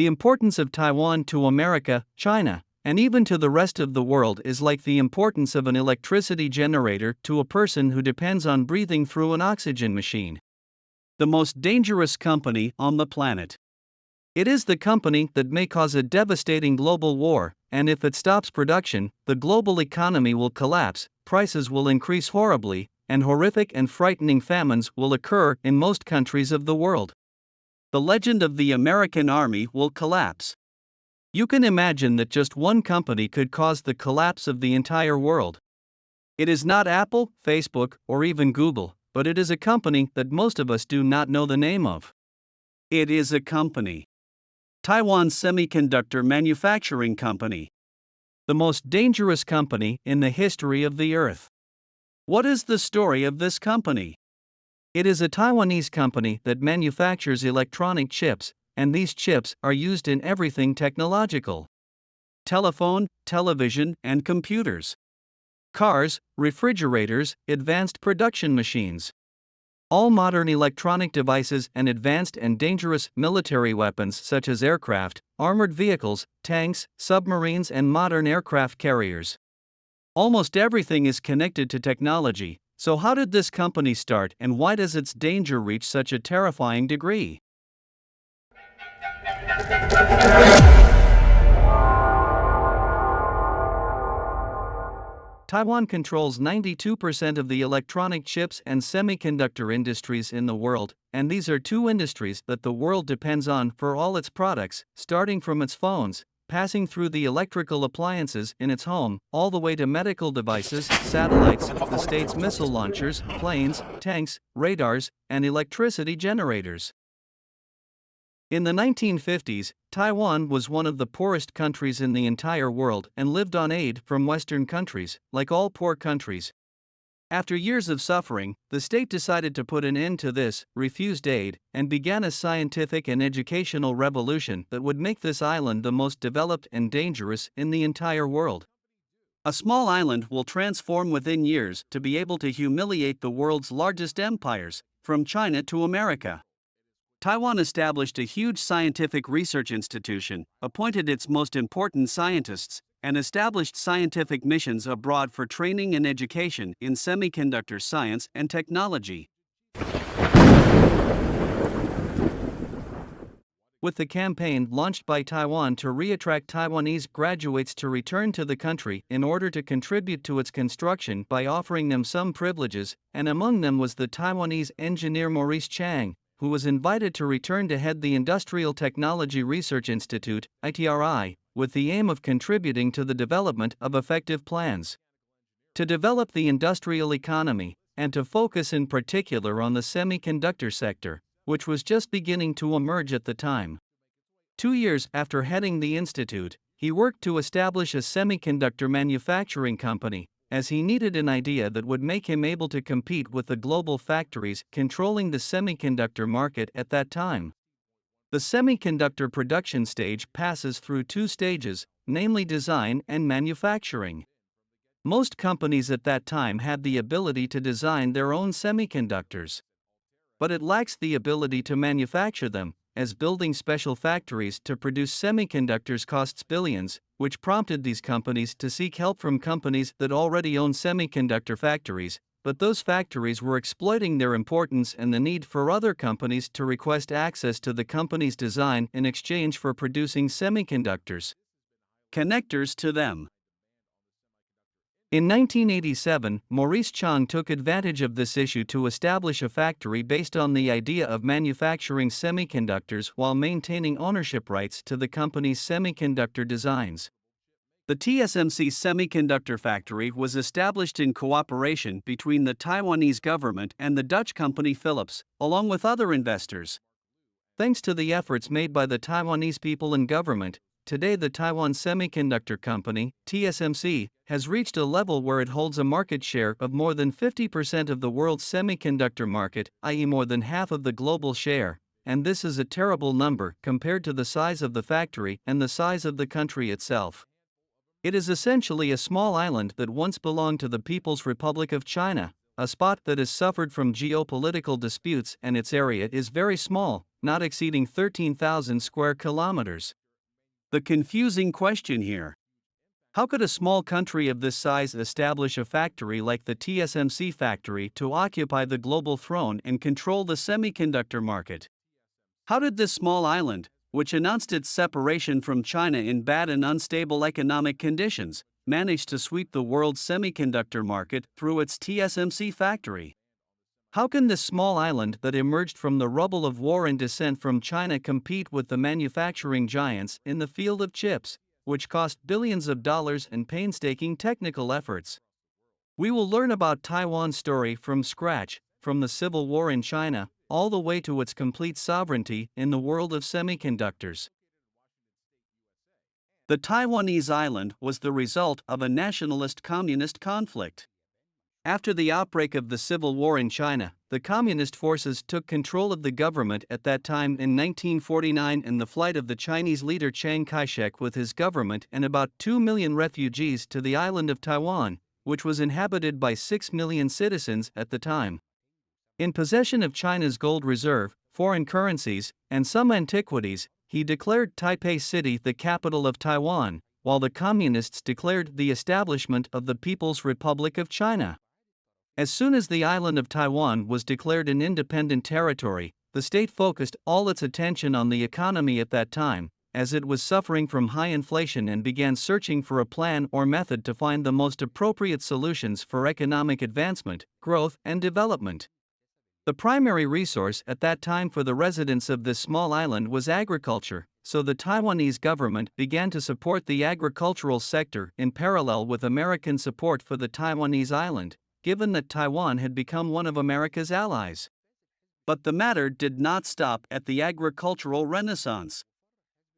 The importance of Taiwan to America, China, and even to the rest of the world is like the importance of an electricity generator to a person who depends on breathing through an oxygen machine. The most dangerous company on the planet. It is the company that may cause a devastating global war, and if it stops production, the global economy will collapse, prices will increase horribly, and horrific and frightening famines will occur in most countries of the world. The legend of the American army will collapse. You can imagine that just one company could cause the collapse of the entire world. It is not Apple, Facebook, or even Google, but it is a company that most of us do not know the name of. It is a company. Taiwan Semiconductor Manufacturing Company. The most dangerous company in the history of the earth. What is the story of this company? It is a Taiwanese company that manufactures electronic chips, and these chips are used in everything technological. Telephone, television, and computers. Cars, refrigerators, advanced production machines. All modern electronic devices and advanced and dangerous military weapons such as aircraft, armored vehicles, tanks, submarines, and modern aircraft carriers. Almost everything is connected to technology, so how did this company start and why does its danger reach such a terrifying degree? Taiwan controls 92% of the electronic chips and semiconductor industries in the world, and these are two industries that the world depends on for all its products, starting from its phones, passing through the electrical appliances in its home, all the way to medical devices, satellites, the state's missile launchers, planes, tanks, radars, and electricity generators. In the 1950s, Taiwan was one of the poorest countries in the entire world and lived on aid from Western countries, like all poor countries. After years of suffering, the state decided to put an end to this, refused aid, and began a scientific and educational revolution that would make this island the most developed and dangerous in the entire world. A small island will transform within years to be able to humiliate the world's largest empires, from China to America. Taiwan established a huge scientific research institution, appointed its most important scientists, and established scientific missions abroad for training and education in semiconductor science and technology. With the campaign launched by Taiwan to re-attract Taiwanese graduates to return to the country in order to contribute to its construction by offering them some privileges, and among them was the Taiwanese engineer Maurice Chang, who was invited to return to head the Industrial Technology Research Institute, ITRI, with the aim of contributing to the development of effective plans to develop the industrial economy, and to focus in particular on the semiconductor sector, which was just beginning to emerge at the time. 2 years after heading the institute, he worked to establish a semiconductor manufacturing company, as he needed an idea that would make him able to compete with the global factories controlling the semiconductor market at that time. The semiconductor production stage passes through 2 stages, namely design and manufacturing. Most companies at that time had the ability to design their own semiconductors, but it lacks the ability to manufacture them, as building special factories to produce semiconductors costs billions, which prompted these companies to seek help from companies that already own semiconductor factories, but those factories were exploiting their importance and the need for other companies to request access to the company's design in exchange for producing semiconductors. Connectors to them. In 1987, Maurice Chang took advantage of this issue to establish a factory based on the idea of manufacturing semiconductors while maintaining ownership rights to the company's semiconductor designs. The TSMC semiconductor factory was established in cooperation between the Taiwanese government and the Dutch company Philips, along with other investors. Thanks to the efforts made by the Taiwanese people and government, today the Taiwan Semiconductor Company, TSMC, has reached a level where it holds a market share of more than 50% of the world's semiconductor market, i.e. more than half of the global share, and this is a terrible number compared to the size of the factory and the size of the country itself. It is essentially a small island that once belonged to the People's Republic of China, a spot that has suffered from geopolitical disputes, and its area is very small, not exceeding 13,000 square kilometers. The confusing question here: how could a small country of this size establish a factory like the TSMC factory to occupy the global throne and control the semiconductor market? How did this small island, which announced its separation from China in bad and unstable economic conditions, manage to sweep the world's semiconductor market through its TSMC factory? How can this small island that emerged from the rubble of war and dissent from China compete with the manufacturing giants in the field of chips, which cost billions of dollars and painstaking technical efforts? We will learn about Taiwan's story from scratch, from the civil war in China, all the way to its complete sovereignty in the world of semiconductors. The Taiwanese island was the result of a nationalist communist conflict. After the outbreak of the civil war in China, the communist forces took control of the government at that time in 1949 in the flight of the Chinese leader Chiang Kai-shek with his government and about 2 million refugees to the island of Taiwan, which was inhabited by 6 million citizens at the time. In possession of China's gold reserve, foreign currencies, and some antiquities, he declared Taipei City the capital of Taiwan, while the communists declared the establishment of the People's Republic of China. As soon as the island of Taiwan was declared an independent territory, the state focused all its attention on the economy at that time, as it was suffering from high inflation, and began searching for a plan or method to find the most appropriate solutions for economic advancement, growth, and development. The primary resource at that time for the residents of this small island was agriculture, so the Taiwanese government began to support the agricultural sector in parallel with American support for the Taiwanese island, given that Taiwan had become one of America's allies. But the matter did not stop at the agricultural renaissance.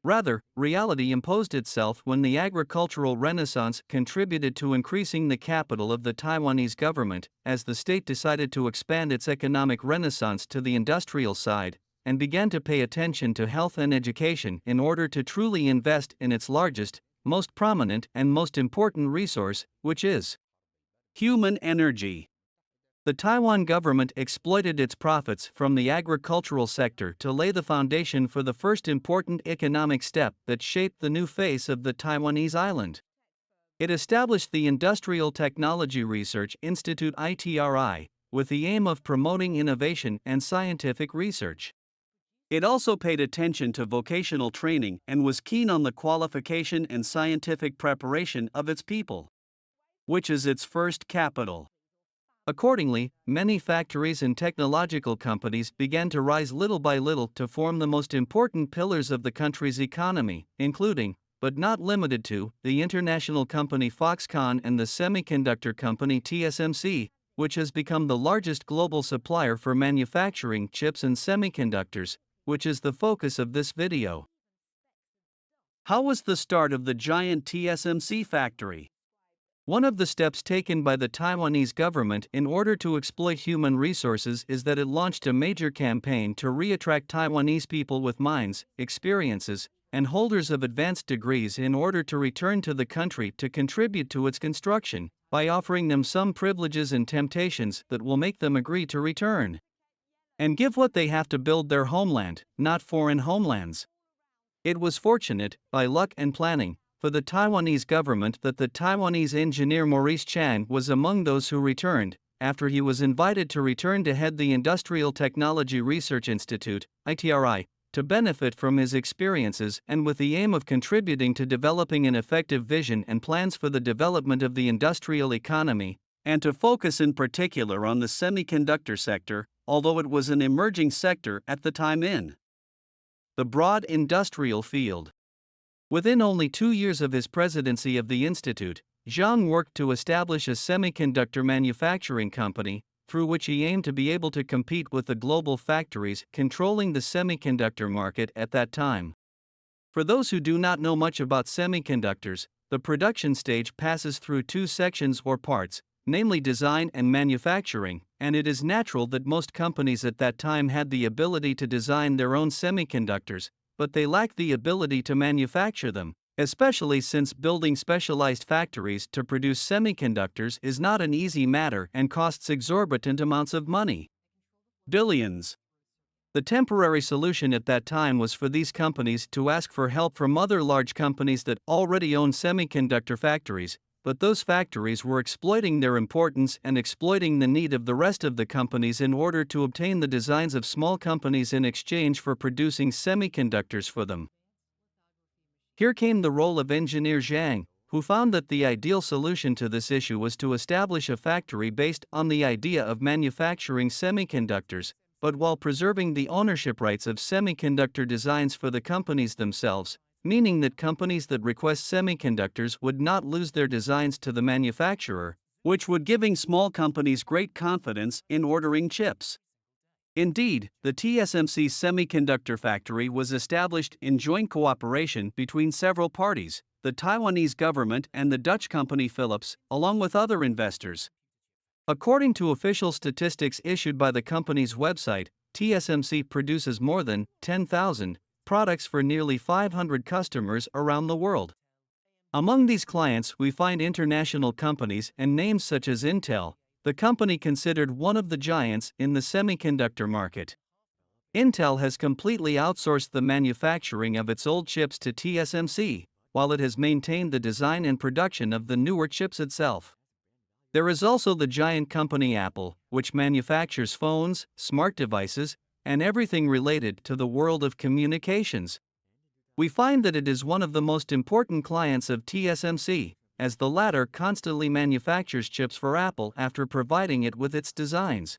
Rather, reality imposed itself when the agricultural renaissance contributed to increasing the capital of the Taiwanese government, as the state decided to expand its economic renaissance to the industrial side, and began to pay attention to health and education in order to truly invest in its largest, most prominent, and most important resource, which is human energy. The Taiwan government exploited its profits from the agricultural sector to lay the foundation for the first important economic step that shaped the new face of the Taiwanese island. It established the Industrial Technology Research Institute (ITRI), with the aim of promoting innovation and scientific research. It also paid attention to vocational training and was keen on the qualification and scientific preparation of its people, which is its first capital. Accordingly, many factories and technological companies began to rise little by little to form the most important pillars of the country's economy, including, but not limited to, the international company Foxconn and the semiconductor company TSMC, which has become the largest global supplier for manufacturing chips and semiconductors, which is the focus of this video. How was the start of the giant TSMC factory? One of the steps taken by the Taiwanese government in order to exploit human resources is that it launched a major campaign to re-attract Taiwanese people with minds, experiences, and holders of advanced degrees in order to return to the country to contribute to its construction, by offering them some privileges and temptations that will make them agree to return and give what they have to build their homeland, not foreign homelands. It was fortunate, by luck and planning, for the Taiwanese government that the Taiwanese engineer Maurice Chan was among those who returned, after he was invited to return to head the Industrial Technology Research Institute, ITRI, to benefit from his experiences and with the aim of contributing to developing an effective vision and plans for the development of the industrial economy, and to focus in particular on the semiconductor sector, although it was an emerging sector at the time in the broad industrial field. Within only 2 years of his presidency of the institute, Zhang worked to establish a semiconductor manufacturing company, through which he aimed to be able to compete with the global factories controlling the semiconductor market at that time. For those who do not know much about semiconductors, the production stage passes through 2 sections or parts, namely design and manufacturing, and it is natural that most companies at that time had the ability to design their own semiconductors, but they lacked the ability to manufacture them, especially since building specialized factories to produce semiconductors is not an easy matter and costs exorbitant amounts of money. Billions. The temporary solution at that time was for these companies to ask for help from other large companies that already owned semiconductor factories, but those factories were exploiting their importance and exploiting the need of the rest of the companies in order to obtain the designs of small companies in exchange for producing semiconductors for them. Here came the role of engineer Zhang, who found that the ideal solution to this issue was to establish a factory based on the idea of manufacturing semiconductors, but while preserving the ownership rights of semiconductor designs for the companies themselves, meaning that companies that request semiconductors would not lose their designs to the manufacturer, which would giving small companies great confidence in ordering chips. Indeed, the TSMC semiconductor factory was established in joint cooperation between several parties, the Taiwanese government and the Dutch company Philips, along with other investors. According to official statistics issued by the company's website, TSMC produces more than 10,000 products for nearly 500 customers around the world. Among these clients, we find international companies and names such as Intel, the company considered one of the giants in the semiconductor market. Intel has completely outsourced the manufacturing of its old chips to TSMC, while it has maintained the design and production of the newer chips itself. There is also the giant company Apple, which manufactures phones, smart devices, and everything related to the world of communications. We find that it is one of the most important clients of TSMC, as the latter constantly manufactures chips for Apple after providing it with its designs.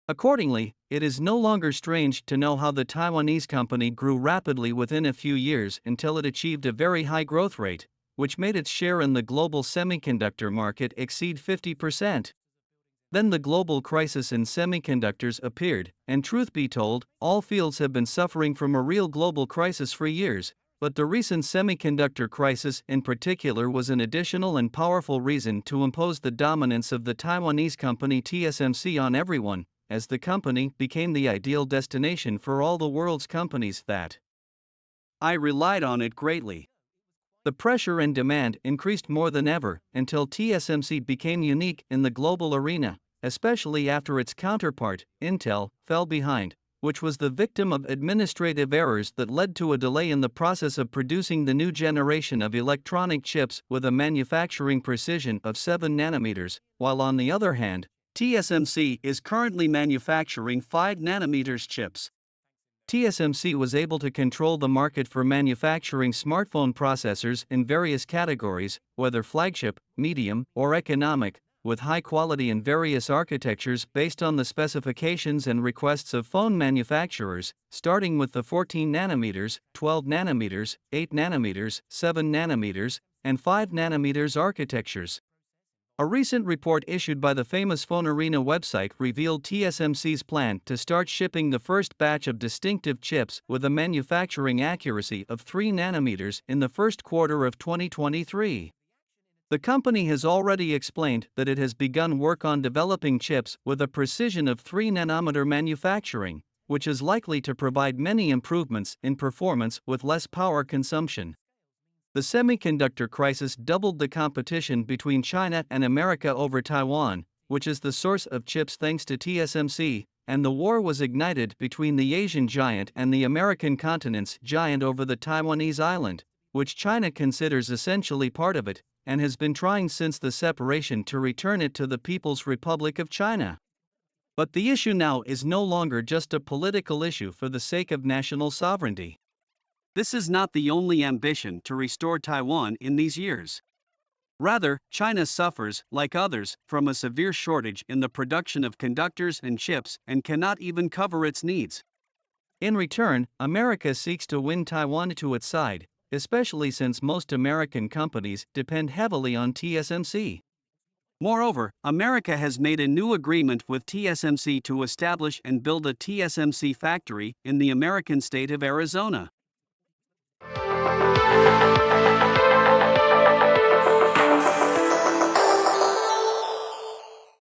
Accordingly, it is no longer strange to know how the Taiwanese company grew rapidly within a few years until it achieved a very high growth rate, which made its share in the global semiconductor market exceed 50%. Then the global crisis in semiconductors appeared, and truth be told, all fields have been suffering from a real global crisis for years, but the recent semiconductor crisis in particular was an additional and powerful reason to impose the dominance of the Taiwanese company TSMC on everyone, as the company became the ideal destination for all the world's companies that I relied on it greatly. The pressure and demand increased more than ever until TSMC became unique in the global arena, especially after its counterpart, Intel, fell behind, which was the victim of administrative errors that led to a delay in the process of producing the new generation of electronic chips with a manufacturing precision of 7 nanometers, while on the other hand, TSMC is currently manufacturing 5 nanometers chips. TSMC was able to control the market for manufacturing smartphone processors in various categories, whether flagship, medium, or economic, with high quality in various architectures based on the specifications and requests of phone manufacturers, starting with the 14 nanometers, 12 nanometers, 8 nanometers, 7 nanometers, and 5 nanometers architectures. A recent report issued by the famous Phone Arena website revealed TSMC's plan to start shipping the first batch of distinctive chips with a manufacturing accuracy of 3 nanometers in the first quarter of 2023. The company has already explained that it has begun work on developing chips with a precision of 3 nanometer manufacturing, which is likely to provide many improvements in performance with less power consumption. The semiconductor crisis doubled the competition between China and America over Taiwan, which is the source of chips thanks to TSMC, and the war was ignited between the Asian giant and the American continent's giant over the Taiwanese island, which China considers essentially part of it, and has been trying since the separation to return it to the People's Republic of China. But the issue now is no longer just a political issue for the sake of national sovereignty. This is not the only ambition to restore Taiwan in these years. Rather, China suffers, like others, from a severe shortage in the production of conductors and chips and cannot even cover its needs. In return, America seeks to win Taiwan to its side, especially since most American companies depend heavily on TSMC. Moreover, America has made a new agreement with TSMC to establish and build a TSMC factory in the American state of Arizona.